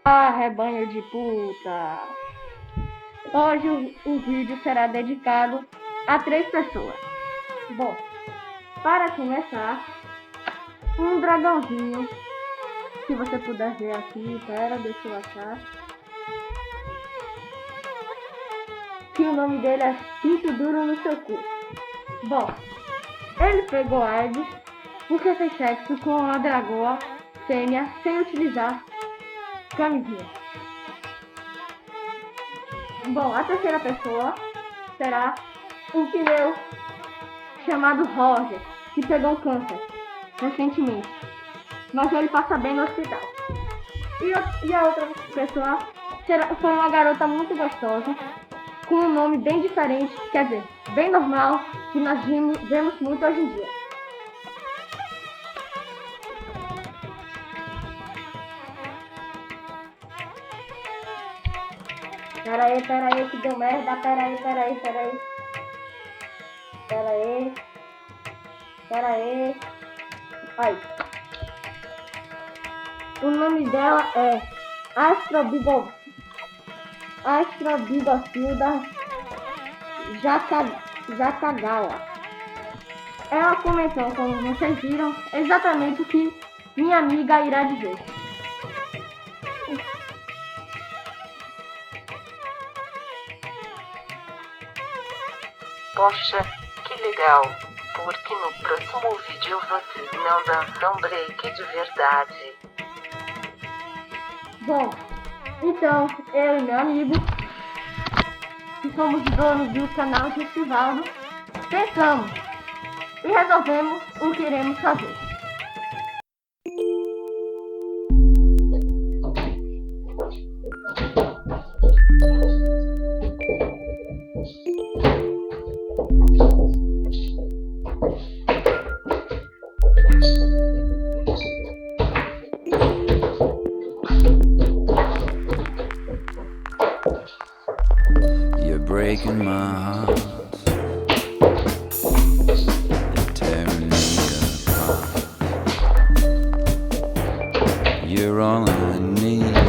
Ah, rebanho de puta! Hoje o vídeo será dedicado a 3 pessoas. Bom, para começar, um dragãozinho, se você puder ver aqui, deixa eu achar. Que o nome dele é Pinto Duro no Seu Cu. Bom, ele pegou AIDS porque fez sexo com uma dragoa fêmea sem utilizar camisinha. Bom, a terceira pessoa será um pneu chamado Roger, que pegou um câncer recentemente, mas ele passa bem no hospital. E a outra pessoa foi uma garota muito gostosa, com um nome bem diferente, quer dizer, bem normal, que nós vemos muito hoje em dia. Pera aí que deu merda, pera aí. Aí. O nome dela é Astrobigofilda Jacagawa. Ela comentou, como vocês viram, exatamente o que minha amiga irá dizer. Poxa, que legal, porque no próximo vídeo vocês não dançam break de verdade. Bom, então, eu e meu amigo, que somos donos do canal de Estivaldo, pensamos e resolvemos o que iremos fazer. You're breaking my heart, you're tearing me apart. You're all I need.